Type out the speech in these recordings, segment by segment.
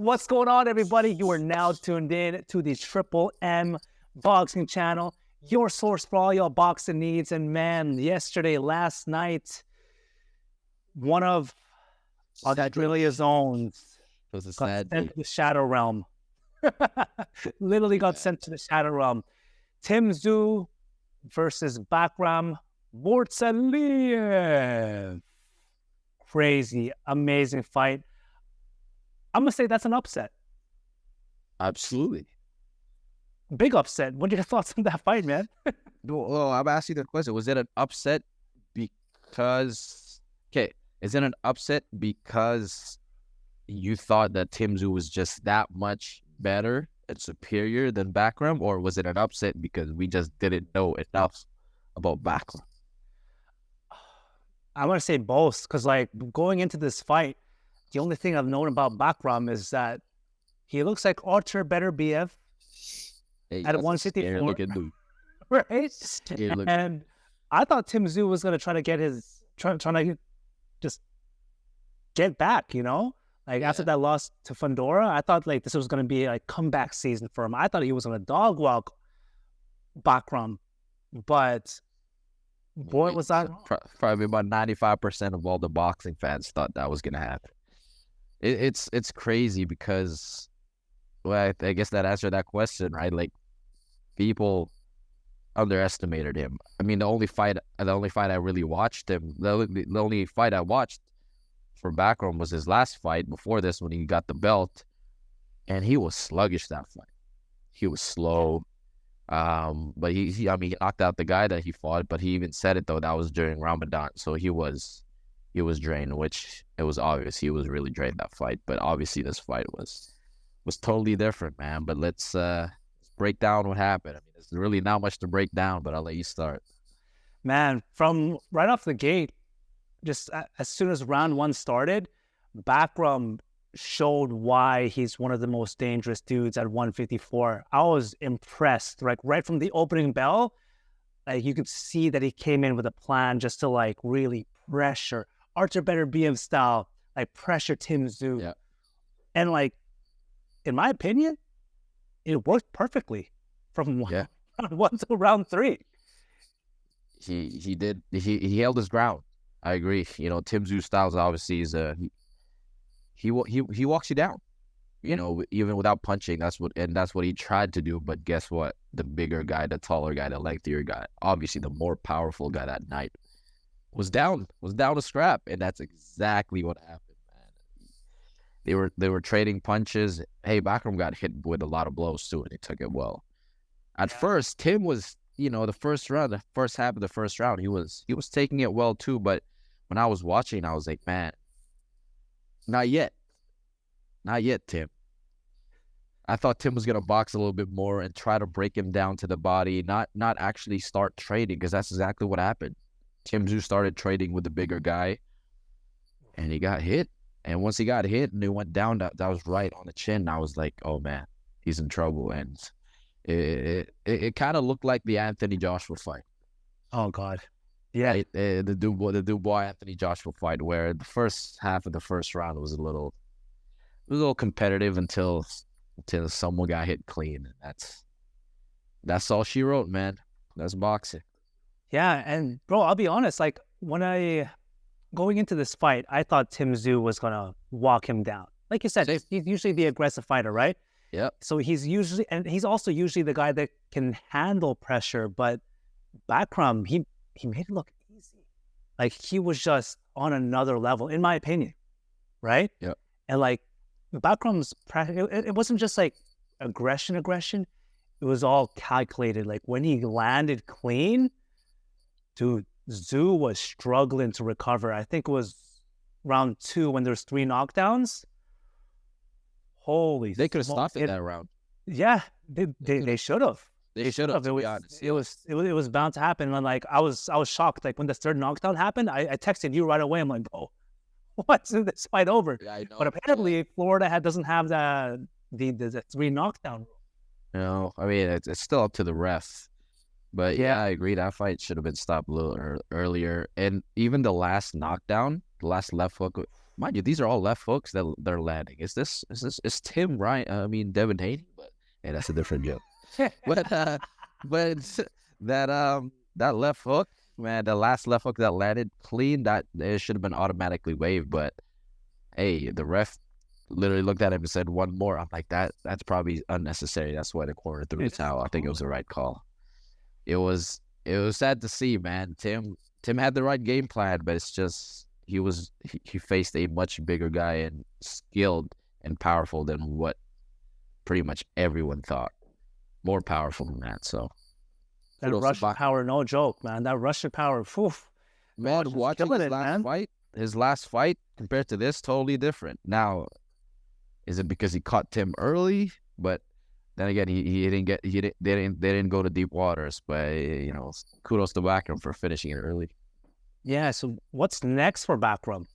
What's going on, everybody? You are now tuned in to the Triple M Boxing Channel, your source for all your boxing needs. And man, last night, one of Australia's own It was a got sad sent day. to the Shadow Realm. Literally got sent to the Shadow Realm. Tim Tszyu versus Bakhram Murtazaliev. Crazy, amazing fight. I'm going to say that's an upset. Absolutely. Big upset. What are your thoughts on that fight, man? Well, I'm asking the question. Was it an upset because... Okay, is it an upset because you thought that Tim Tszyu was just that much better and superior than Bakram? Or was it an upset because we just didn't know enough about Bakram? I want to say both because, like, going into this fight, the only thing I've known about Bakram is that he looks like Artur Beterbiev at 154, right? And I thought Tim Tszyu was going to try to get trying to just get back, you know? Like, after that loss to Fundora, I thought, like, this was going to be a comeback season for him. I thought he was going to dog walk Bakram, but boy, was I wrong. Probably about 95% of all the boxing fans thought that was going to happen. It's crazy because, well, I guess that answered that question, right? Like, people underestimated him. I mean, the only fight I really watched him, the only fight I watched for Bakram was his last fight before this when he got the belt, and he was sluggish that fight. He was slow, but he knocked out the guy that he fought. But he even said it though, that was during Ramadan, so he was drained, which it was obvious he was really drained that fight. But obviously this fight was totally different, man. But let's break down what happened. I mean, there's really not much to break down, but I'll let you start. Man, from right off the gate, just as soon as round one started, Bakram showed why he's one of the most dangerous dudes at 154. I was impressed, like right from the opening bell. Like, you could see that he came in with a plan just to, like, really pressure Artur Beterbiev style, like pressure Tim Tszyu. Yeah. And, like, in my opinion, it worked perfectly from round one to round three. He did. He held his ground. I agree. You know, Tim Tszyu styles obviously is he walks you down. You know, even without punching. That's what he tried to do. But guess what? The bigger guy, the taller guy, the lengthier guy, obviously the more powerful guy that night was down to scrap, and that's exactly what happened, man. They were trading punches. Hey, Bakram got hit with a lot of blows too, and he took it well. At first, Tim was, you know, the first half of the first round, he was taking it well too. But when I was watching, I was like, man, not yet, Tim. I thought Tim was gonna box a little bit more and try to break him down to the body, not actually start trading, because that's exactly what happened. Tim Tszyu started trading with the bigger guy, and he got hit. And once he got hit and it went down, that was right on the chin. I was like, oh man, he's in trouble. And it kind of looked like the Anthony Joshua fight. Oh God, yeah, the Dubois Anthony Joshua fight, where the first half of the first round was a little competitive until someone got hit clean. And that's all she wrote, man. That's boxing. Yeah, and bro, I'll be honest. Like, going into this fight, I thought Tim Tszyu was gonna walk him down. Like you said, he's usually the aggressive fighter, right? Yeah. So he's also usually the guy that can handle pressure. But Bakram, he made it look easy. Like, he was just on another level, in my opinion, right? Yeah. And like, Bakram's it wasn't just like aggression. It was all calculated. Like, when he landed clean, dude, Tszyu was struggling to recover. I think it was round 2 when there's 3 knockdowns. Holy! They could have stopped it that round. Yeah, they should have. They should have. It was bound to happen. And like, I was shocked. Like, when the 3rd knockdown happened, I texted you right away. I'm like, bro, what's this fight over? Yeah, I know. But apparently Florida doesn't have the 3 knockdown rule. No, I mean, it's still up to the ref. But yeah, I agree. That fight should have been stopped a little earlier. And even the last knockdown, the last left hook, Mind you, these are all left hooks that they're landing. Is Tim Ryan? Devin Haney, but hey, that's a different joke. but that left hook, man, the last left hook that landed clean, that it should have been automatically waved. But hey, the ref literally looked at him and said one more. I'm like, that's probably unnecessary. That's why the corner threw the towel. I think it was the right call. It was sad to see, man. Tim had the right game plan, but it's just he faced a much bigger guy and skilled and powerful than what pretty much everyone thought. More powerful than that. So that Russian power, no joke, man. That Russian power, oof. Man, watching his last fight compared to this, totally different. Now, is it because he caught Tim early? But then again, they didn't go to deep waters. But kudos to Bakram for finishing it early. Yeah. So what's next for Bakram?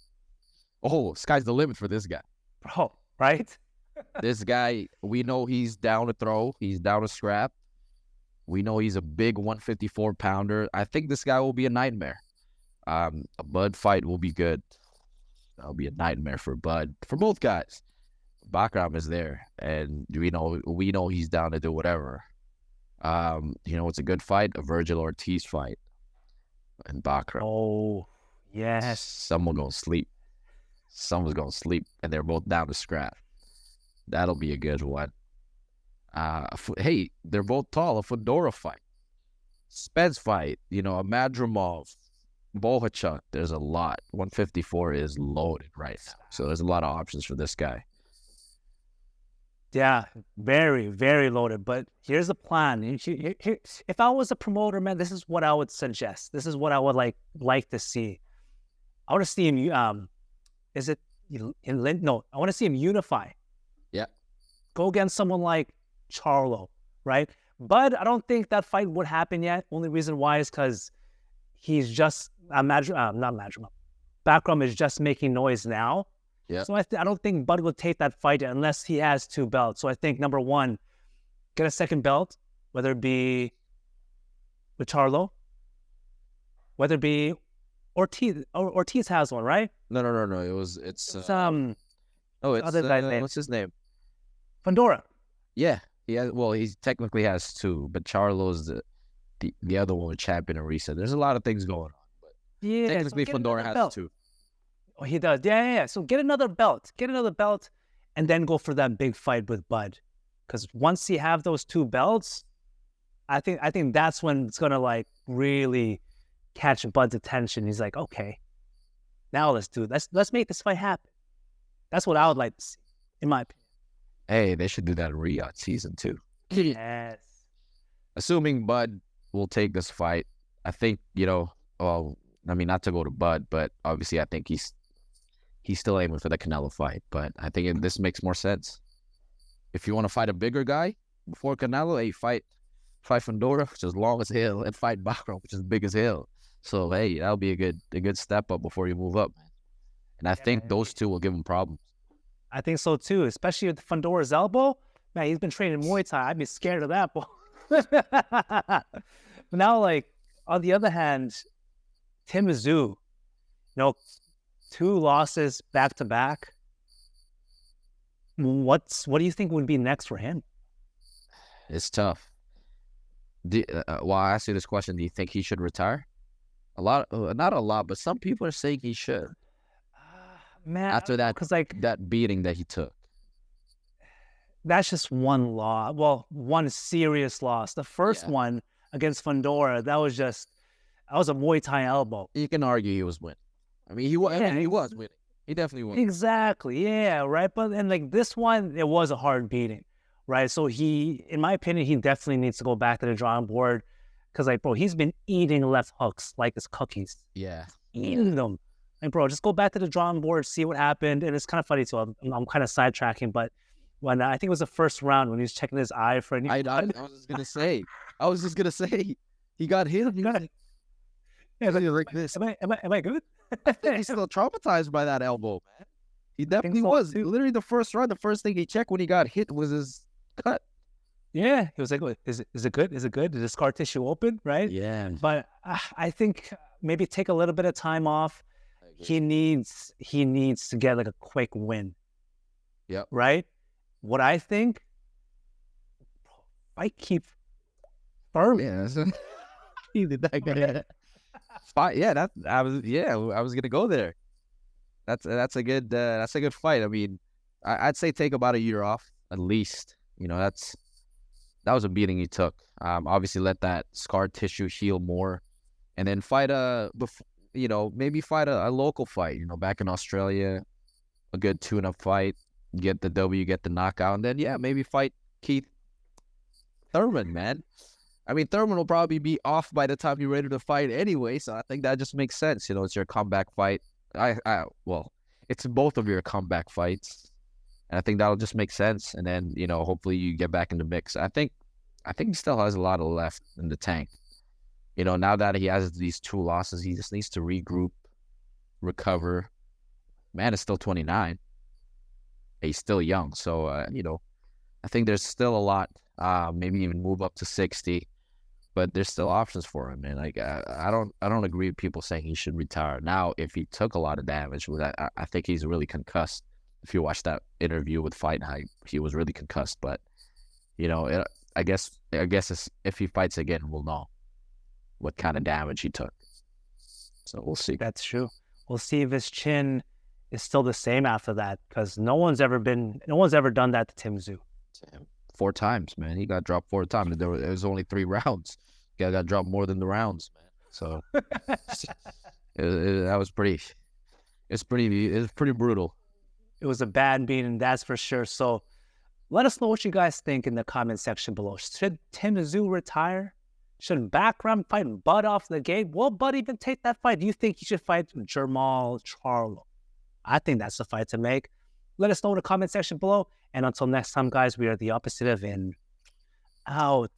Oh, sky's the limit for this guy. Oh, right. This guy, we know he's down to throw. He's down to scrap. We know he's a big 154 pounder. I think this guy will be a nightmare. A Bud fight will be good. That'll be a nightmare for Bud, for both guys. Bakram is there, and we know he's down to do whatever. It's a good fight, a Virgil Ortiz fight, and Bakram. Oh, yes. Someone's gonna sleep, and they're both down to scrap. That'll be a good one. Hey, they're both tall. A Fedorov fight, Spence fight. A Madrimov, Bohachuk. There's a lot. 154 is loaded right now, so there's a lot of options for this guy. Yeah, very, very loaded. But here's the plan. If I was a promoter, man, this is what I would suggest. This is what I would like to see. I want to see him. Is it in Lind? No, I want to see him unify. Yeah. Go against someone like Charlo, right? But I don't think that fight would happen yet. Only reason why is because he's just not Madrimov. Bakram is just making noise now. Yeah. So I don't think Bud will take that fight unless he has 2 belts. So I think number 1, get a second belt, whether it be with Charlo, whether it be Ortiz. Ortiz has one, right? No. It's what's his name? Fundora. Yeah. He technically has 2, but Charlo's the other one with champion Arisa. There's a lot of things going on, but yeah, technically Fundora has 2. Oh, he does. Yeah. So get another belt, and then go for that big fight with Bud. Because once you have those 2 belts, I think that's when it's gonna really catch Bud's attention. He's like, okay, now let's do it. Let's make this fight happen. That's what I would like to see, in my opinion. Hey, they should do that in Riyadh season 2. Yes. Assuming Bud will take this fight, I think not to go to Bud, but obviously I think he's still aiming for the Canelo fight. But I think this makes more sense. If you want to fight a bigger guy before Canelo, hey, fight Fundora, which is long as hell, and fight Bakram, which is big as hell. So hey, that'll be a good step up before you move up, man. And I think those 2 will give him problems. I think so too, especially with Fundora's elbow. Man, he's been training Muay Thai. I'd be scared of that. But now, on the other hand, Tim Tszyu, 2 losses back to back. What do you think would be next for him? It's tough. I ask you this question: do you think he should retire? Not a lot, but some people are saying he should. Man, after that, because that beating that he took. That's just one loss. Well, one serious loss. The first one against Fundora, that was a Muay Thai elbow. You can argue he was winning. I mean, he was winning. He definitely was. Exactly. Yeah. Right. But this one, it was a hard beating. Right. So in my opinion, he definitely needs to go back to the drawing board because he's been eating left hooks like his cookies. Yeah. Eating them. Just go back to the drawing board, see what happened. And it's kind of funny too. I'm kind of sidetracking, but when I think it was the first round when he was checking his eye for any. I was just gonna say, he got hit. Yeah, like this. Am I good? He's still traumatized by that elbow, man. He definitely was. Too. Literally, the first round, the first thing he checked when he got hit was his cut. Yeah, he was like, "Is it good? Is it good? Is the scar tissue open?" Right? Yeah. But I think maybe take a little bit of time off. he needs to get like a quick win. Yep. Right? What I think, I keep firm. Yeah. Fight. Yeah, I was gonna go there. That's a good fight. I mean, I'd say take about a year off at least. You know, that was a beating he took. Obviously let that scar tissue heal more, and then fight maybe fight a local fight. You know, back in Australia, a good tune-up fight, get the W, get the knockout, and then maybe fight Keith Thurman, man. I mean, Thurman will probably be off by the time you're ready to fight anyway, so I think that just makes sense. You know, it's your comeback fight. Well, it's both of your comeback fights, and I think that'll just make sense. And then, you know, hopefully you get back in the mix. I think he still has a lot of left in the tank. You know, now that he has these 2 losses, he just needs to regroup, recover. Man is still 29. He's still young, so you know, I think there's still a lot. Maybe even move up to 60. But there's still options for him, man. Like I don't agree with people saying he should retire now. If he took a lot of damage, I think he's really concussed. If you watch that interview with Fight Hype, he was really concussed. But you know, I guess if he fights again, we'll know what kind of damage he took. So we'll see. That's true. We'll see if his chin is still the same after that, because no one's ever done that to Tim Tszyu. 4 times, man. He got dropped 4 times. There was only 3 rounds. Guy got dropped more than the rounds, man. So that was pretty. It was pretty brutal. It was a bad beating, that's for sure. So let us know what you guys think in the comment section below. Should Tim Tszyu retire? Should Bakram fight Bud off the gate? Will Bud even take that fight? Do you think he should fight Jermall Charlo? I think that's the fight to make. Let us know in the comment section below. And until next time, guys, we are the opposite of in, out.